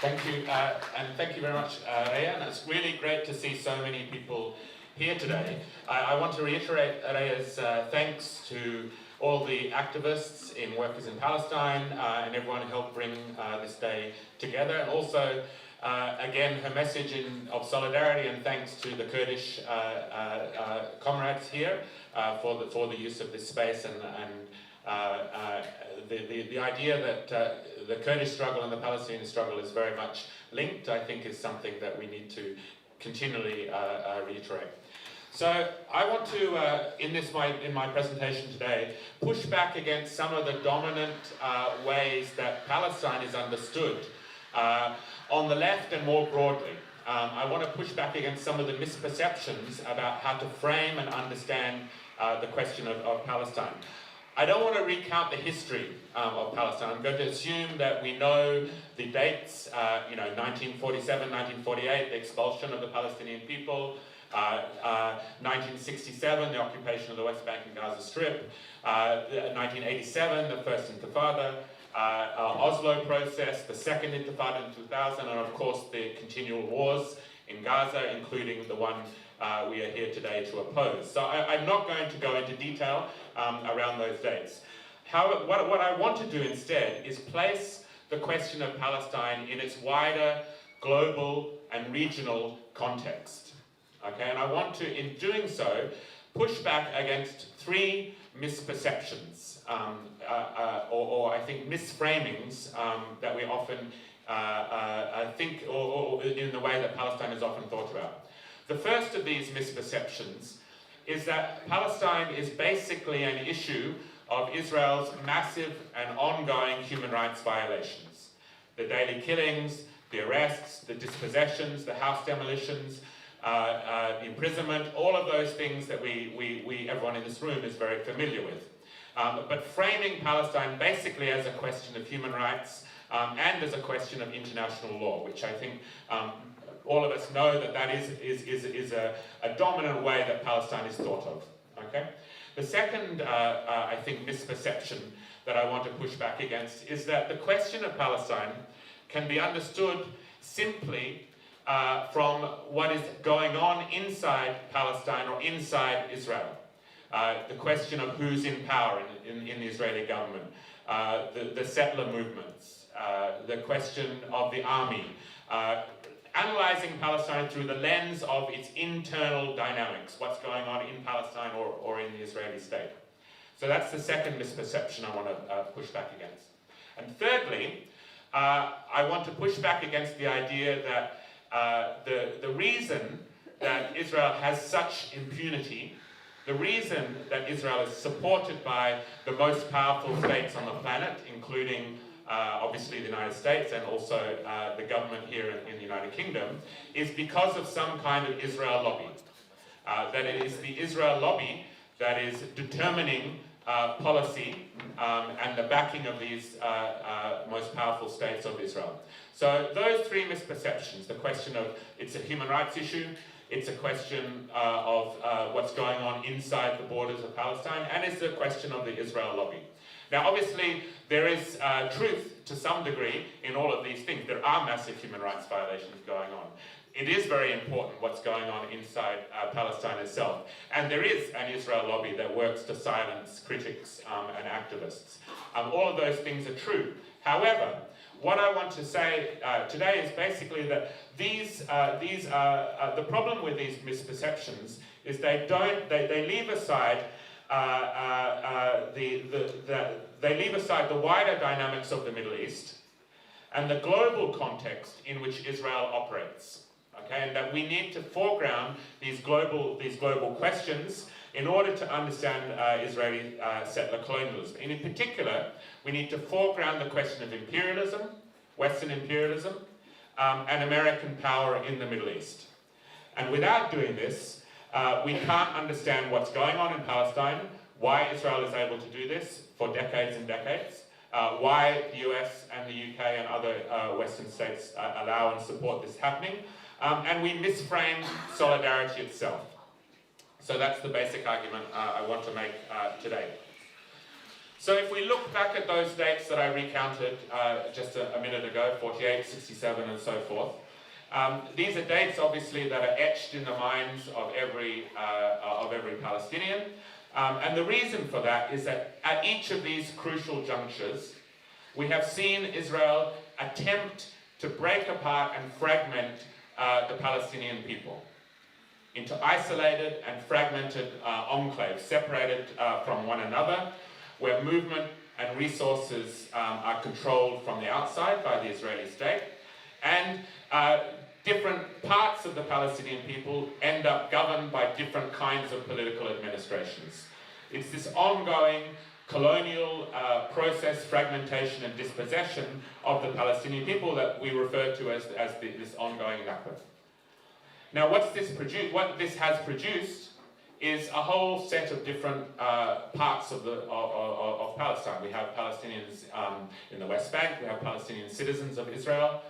Thank you, and thank you very much, Rhea. It's really great to see so many people here today. I want to reiterate Rhea's thanks to all the activists in Workers in Palestine and everyone who helped bring this day together. And also, again, her message of solidarity and thanks to the Kurdish comrades here for the use of this space and the idea that the Kurdish struggle and the Palestinian struggle is very much linked, I think, is something that we need to continually reiterate. So I want to, in my presentation today, push back against some of the dominant ways that Palestine is understood on the left and more broadly. I want to push back against some of the misperceptions about how to frame and understand the question of Palestine. I don't want to recount the history of Palestine. I'm going to assume that we know the dates, 1947, 1948, the expulsion of the Palestinian people, 1967, the occupation of the West Bank and Gaza Strip, 1987, the First Intifada, Oslo process, the Second Intifada in 2000, and of course the continual wars in Gaza, including the one we are here today to oppose. So I'm not going to go into detail around those dates. However, what I want to do instead is place the question of Palestine in its wider global and regional context. Okay, and I want to, in doing so, push back against three misperceptions, or I think misframings that we often think, or in the way that Palestine is often thought about. The first of these misperceptions is that Palestine is basically an issue of Israel's massive and ongoing human rights violations. The daily killings, the arrests, the dispossessions, the house demolitions, the imprisonment, all of those things that everyone in this room is very familiar with. But framing Palestine basically as a question of human rights and as a question of international law, which I think all of us know that is a dominant way that Palestine is thought of. Okay? The second, I think, misperception that I want to push back against is that the question of Palestine can be understood simply from what is going on inside Palestine or inside Israel. The question of who's in power in the Israeli government, the settler movements, the question of the army, analyzing Palestine through the lens of its internal dynamics, what's going on in Palestine or in the Israeli state. So that's the second misperception I want to push back against. And thirdly, I want to push back against the idea that the reason that Israel has such impunity, the reason that Israel is supported by the most powerful states on the planet, including obviously the United States and also the government here in the United Kingdom, is because of some kind of Israel lobby. That it is the Israel lobby that is determining policy and the backing of these most powerful states of Israel. So those three misperceptions, the question of it's a human rights issue, it's a question of what's going on inside the borders of Palestine, and it's a question of the Israel lobby. Now, obviously, there is truth to some degree in all of these things. There are massive human rights violations going on. It is very important what's going on inside Palestine itself. And there is an Israel lobby that works to silence critics and activists. All of those things are true. However, what I want to say today is basically that the problem with these misperceptions is they leave aside they leave aside the wider dynamics of the Middle East and the global context in which Israel operates. Okay, and that we need to foreground these global questions in order to understand Israeli settler colonialism. And in particular, we need to foreground the question of imperialism, Western imperialism, and American power in the Middle East. And without doing this, we can't understand what's going on in Palestine, why Israel is able to do this for decades and decades, why the US and the UK and other Western states allow and support this happening, and we misframe solidarity itself. So that's the basic argument I want to make today. So if we look back at those dates that I recounted just a minute ago, 48, 67, and so forth, these are dates, obviously, that are etched in the minds of every Palestinian. And the reason for that is that at each of these crucial junctures, we have seen Israel attempt to break apart and fragment the Palestinian people into isolated and fragmented enclaves, separated from one another, where movement and resources are controlled from the outside by the Israeli state, and different parts of the Palestinian people end up governed by different kinds of political administrations. It's this ongoing colonial process, fragmentation and dispossession of the Palestinian people that we refer to as this ongoing Nakba. Now what this has produced is a whole set of different parts of Palestine. We have Palestinians in the West Bank, we have Palestinian citizens of Israel,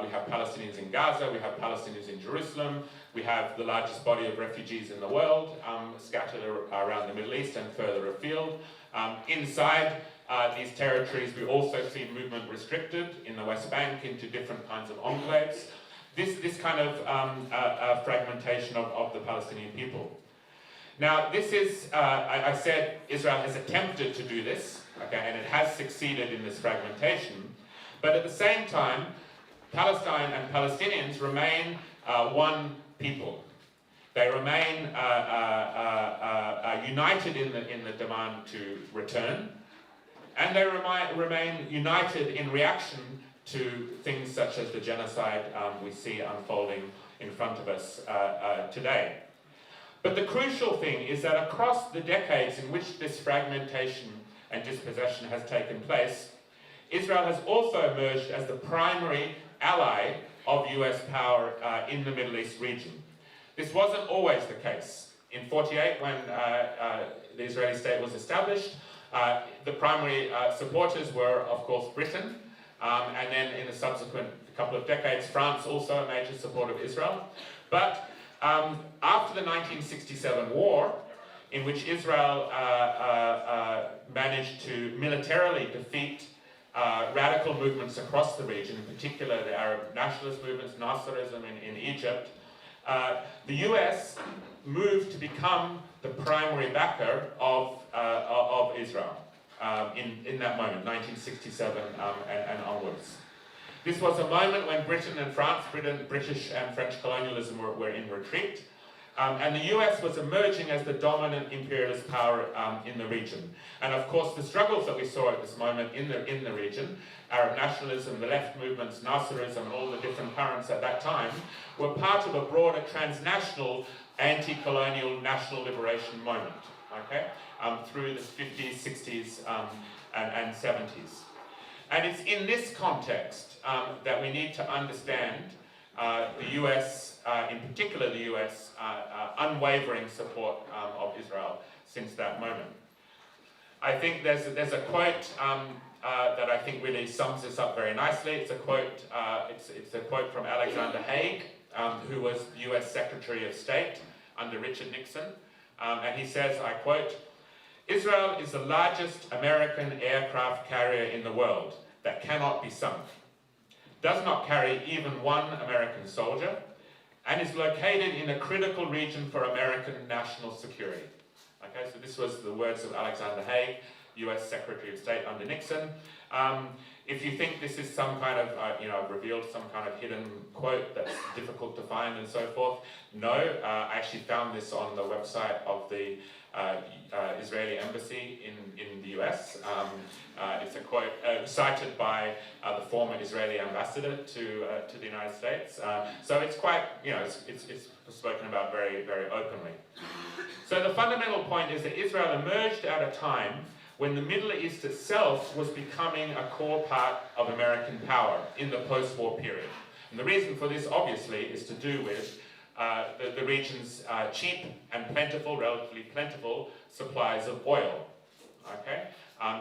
we have Palestinians in Gaza, we have Palestinians in Jerusalem, we have the largest body of refugees in the world scattered around the Middle East and further afield. Inside these territories we also see movement restricted in the West Bank into different kinds of enclaves. This kind of fragmentation of the Palestinian people. Now this is, I said Israel has attempted to do this, okay, and it has succeeded in this fragmentation, but at the same time Palestine and Palestinians remain one people. They remain united in the demand to return, and they remain united in reaction to things such as the genocide we see unfolding in front of us today. But the crucial thing is that across the decades in which this fragmentation and dispossession has taken place, Israel has also emerged as the primary ally of US power in the Middle East region. This wasn't always the case. In 48, when the Israeli state was established, the primary supporters were, of course, Britain, and then in the subsequent couple of decades, France also a major supporter of Israel. But after the 1967 war, in which Israel managed to militarily defeat radical movements across the region, in particular the Arab nationalist movements, Nasserism in Egypt, the US moved to become the primary backer of Israel in that moment, 1967 and onwards. This was a moment when Britain and France, British and French colonialism were in retreat, and the US was emerging as the dominant imperialist power in the region. And of course the struggles that we saw at this moment in the region, Arab nationalism, the left movements, Nasserism, all the different currents at that time, were part of a broader transnational anti-colonial national liberation moment, okay, through the 50s, 60s and 70s. And it's in this context that we need to understand the US, in particular the US, unwavering support of Israel since that moment. I think there's a quote that I think really sums this up very nicely. It's a quote from Alexander Haig, who was the US Secretary of State under Richard Nixon, and he says, I quote, "Israel is the largest American aircraft carrier in the world that cannot be sunk, does not carry even one American soldier, and is located in a critical region for American national security." Okay, so this was the words of Alexander Haig, US Secretary of State under Nixon. If you think this is some kind of, I've revealed some kind of hidden quote that's difficult to find and so forth, no, I actually found this on the website of the Israeli embassy in the US. It's a quote cited by the former Israeli ambassador to the United States. So it's quite, it's spoken about very, very openly. So the fundamental point is that Israel emerged at a time when the Middle East itself was becoming a core part of American power in the post-war period. And the reason for this, obviously, is to do with the region's cheap and plentiful, relatively plentiful supplies of oil, okay,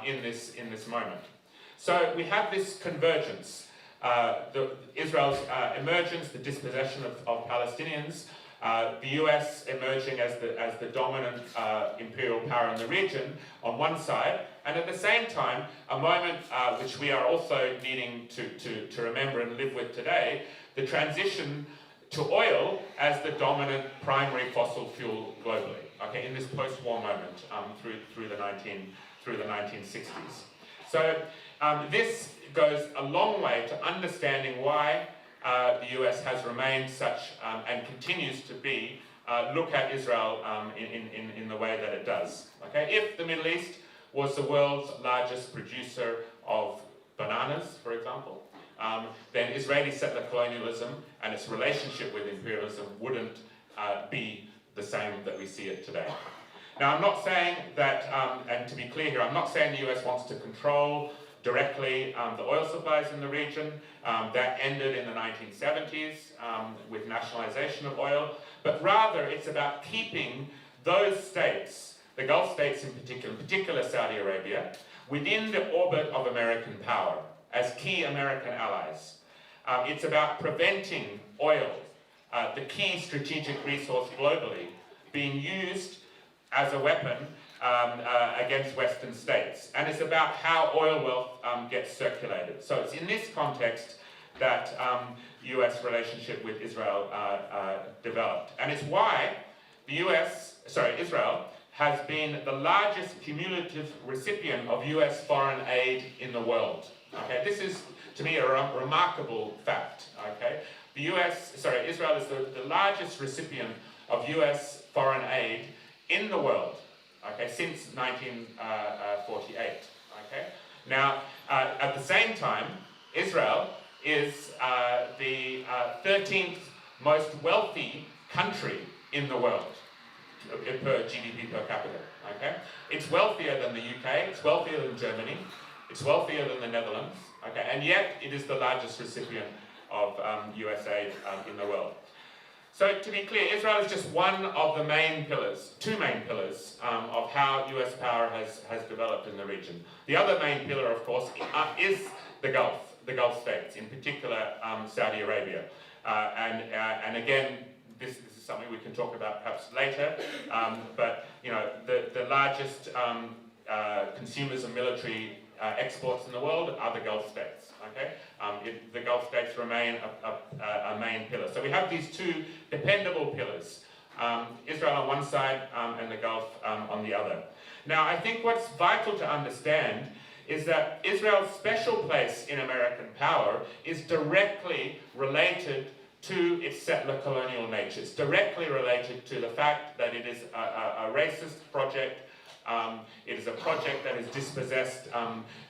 in this moment. So we have this convergence, Israel's emergence, the dispossession of Palestinians, The US emerging as the dominant imperial power in the region on one side, and at the same time, a moment which we are also needing to remember and live with today, the transition to oil as the dominant primary fossil fuel globally, okay, in this post-war moment through the 1960s. So this goes a long way to understanding why the US has remained such and continues to be look at Israel in the way that it does. Okay, if the Middle East was the world's largest producer of bananas, for example, then Israeli settler colonialism and its relationship with imperialism wouldn't be the same that we see it today. Now, I'm not saying that, and to be clear here, I'm not saying the US wants to control directly the oil supplies in the region. That ended in the 1970s with nationalization of oil, but rather it's about keeping those states, the Gulf states in particular Saudi Arabia, within the orbit of American power as key American allies. It's about preventing oil, the key strategic resource globally, being used as a weapon against Western states. And it's about how oil wealth gets circulated. So it's in this context that US relationship with Israel developed. And it's why the Israel has been the largest cumulative recipient of US foreign aid in the world. Okay, this is, to me, a remarkable fact. Okay, Israel is the largest recipient of US foreign aid in the world. Okay, since 1948. Okay, now at the same time, Israel is the 13th most wealthy country in the world per GDP per capita. Okay, it's wealthier than the UK, it's wealthier than Germany, it's wealthier than the Netherlands. Okay, and yet it is the largest recipient of US aid in the world. So to be clear, Israel is just one of the main pillars, two main pillars of how US power has developed in the region. The other main pillar, of course, is the Gulf states, in particular Saudi Arabia. And again, this is something we can talk about perhaps later, but you know, the largest consumers of military exports in the world are the Gulf states. Okay, the Gulf states remain a main pillar. So we have these two dependable pillars, Israel on one side and the Gulf on the other. Now, I think what's vital to understand is that Israel's special place in American power is directly related to its settler colonial nature. It's directly related to the fact that it is a racist project. It is a project that has dispossessed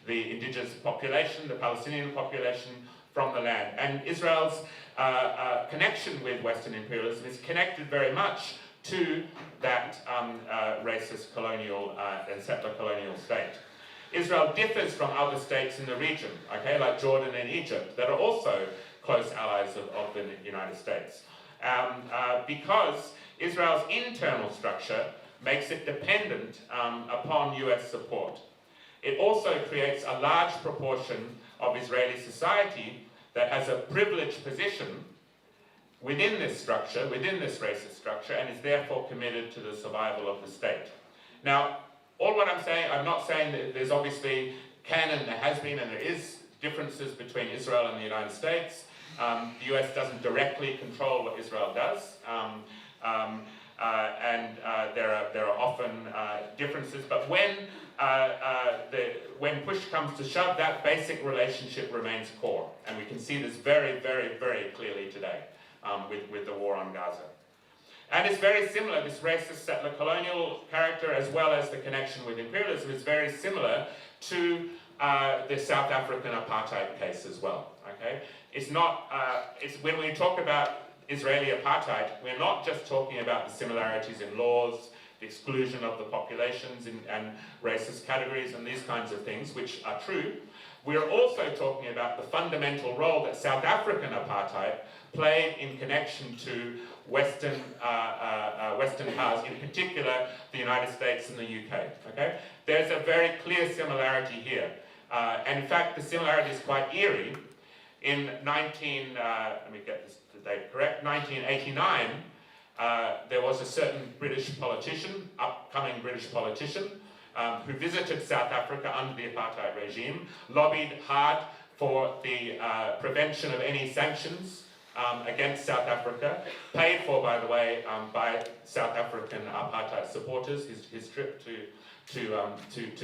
the indigenous population, the Palestinian population, from the land. And Israel's connection with Western imperialism is connected very much to that racist colonial and settler colonial state. Israel differs from other states in the region, okay, like Jordan and Egypt, that are also close allies of the United States, because Israel's internal structure makes it dependent upon US support. It also creates a large proportion of Israeli society that has a privileged position within this structure, within this racist structure, and is therefore committed to the survival of the state. Now, all what I'm saying, I'm not saying that there's obviously there has been, and there is differences between Israel and the United States. The US doesn't directly control what Israel does. There are often differences, but when push comes to shove, that basic relationship remains core, and we can see this very, very, very clearly today with the war on Gaza. And it's very similar, this racist settler colonial character, as well as the connection with imperialism, is very similar to the South African apartheid case as well. Okay, it's not. It's when we talk about Israeli apartheid, we're not just talking about the similarities in laws, the exclusion of the populations and racist categories and these kinds of things, which are true. We're also talking about the fundamental role that South African apartheid played in connection to Western powers, in particular the United States and the UK. Okay, there's a very clear similarity here, and in fact the similarity is quite eerie. In 1989, there was a certain British politician, upcoming British politician, who visited South Africa under the apartheid regime, lobbied hard for the prevention of any sanctions against South Africa, paid for, by the way, by South African apartheid supporters, his trip to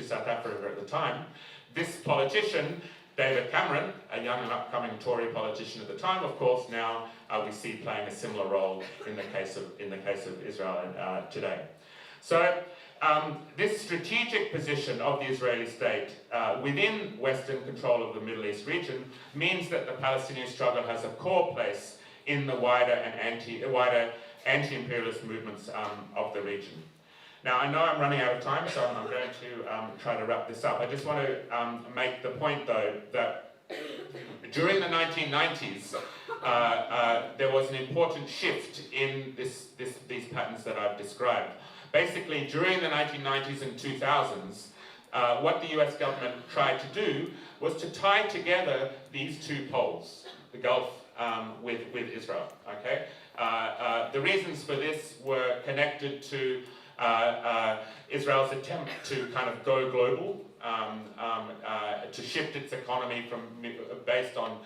South Africa at the time. This politician, David Cameron, a young and upcoming Tory politician at the time, of course, now we see playing a similar role in the case of Israel today. So this strategic position of the Israeli state within Western control of the Middle East region means that the Palestinian struggle has a core place in the wider anti-imperialist movements of the region. Now, I know I'm running out of time, so I'm going to try to wrap this up. I just want to make the point, though, that during the 1990s, there was an important shift in these patterns that I've described. Basically, during the 1990s and 2000s, what the US government tried to do was to tie together these two poles, the Gulf with Israel. Okay? The reasons for this were connected to Israel's attempt to kind of go global, to shift its economy from based on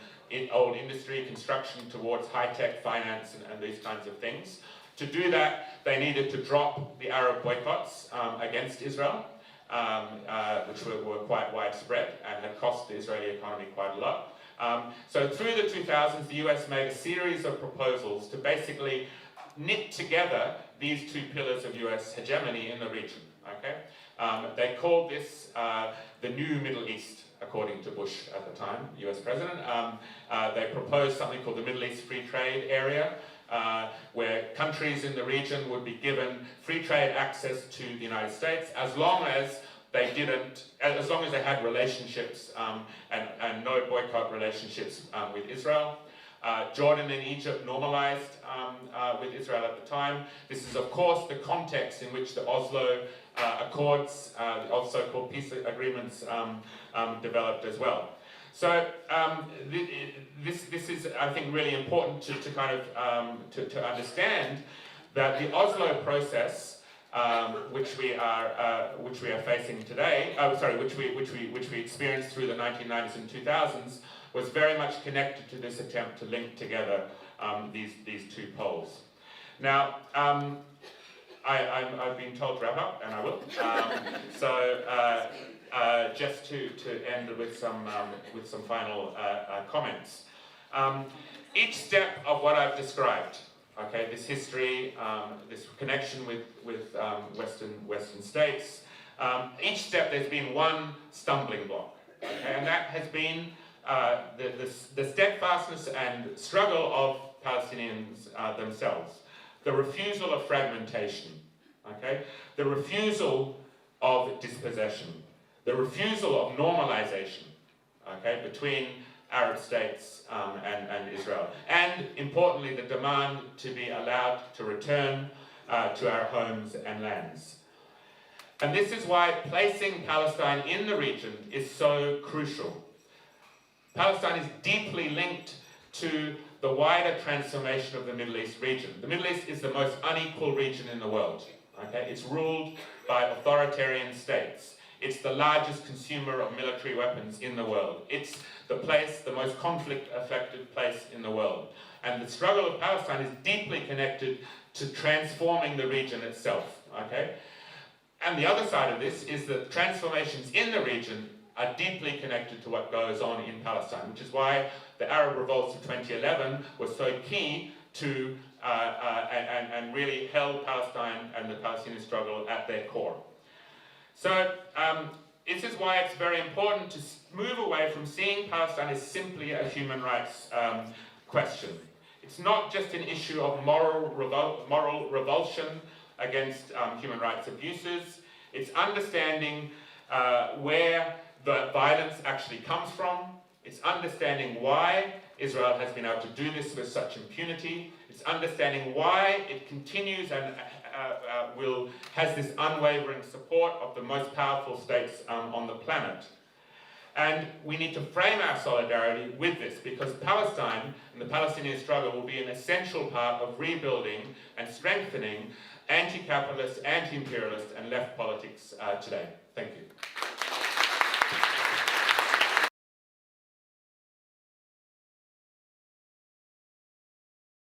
old industry construction towards high-tech finance and these kinds of things. To do that, they needed to drop the Arab boycotts against Israel, which were quite widespread and had cost the Israeli economy quite a lot. So through the 2000s, the US made a series of proposals to basically knit together these two pillars of US hegemony in the region. Okay? They called this the new Middle East, according to Bush at the time, US president. They proposed something called the Middle East Free Trade Area, where countries in the region would be given free trade access to the United States as long as they had relationships and no boycott relationships with Israel. Jordan and Egypt normalized with Israel at the time. This is, of course, the context in which the Oslo Accords, the so-called peace agreements, developed as well. So this is, I think, really important to kind of to understand that the Oslo process, which we are facing today, which we experienced through the 1990s and 2000s, was very much connected to this attempt to link together these two poles. Now, I've been told to wrap up, and I will. Just to end with some final comments. Each step of what I've described, okay, this history, this connection with Western states, each step there's been one stumbling block, okay, and that has been the steadfastness and struggle of Palestinians themselves, the refusal of fragmentation, okay, the refusal of dispossession, the refusal of normalization, okay, between Arab states and Israel, and importantly, the demand to be allowed to return to our homes and lands. And this is why placing Palestine in the region is so crucial. Palestine is deeply linked to the wider transformation of the Middle East region. The Middle East is the most unequal region in the world. Okay? It's ruled by authoritarian states. It's the largest consumer of military weapons in the world. It's the most conflict-affected place in the world. And the struggle of Palestine is deeply connected to transforming the region itself. Okay? And the other side of this is that transformations in the region are deeply connected to what goes on in Palestine, which is why the Arab revolts of 2011 were so key to and really held Palestine and the Palestinian struggle at their core. So this is why it's very important to move away from seeing Palestine as simply a human rights question. It's not just an issue of moral revulsion against human rights abuses. It's understanding where the violence actually comes from. It's understanding why Israel has been able to do this with such impunity. It's understanding why it continues and has this unwavering support of the most powerful states on the planet. And we need to frame our solidarity with this, because Palestine and the Palestinian struggle will be an essential part of rebuilding and strengthening anti-capitalist, anti-imperialist and left politics today. Thank you.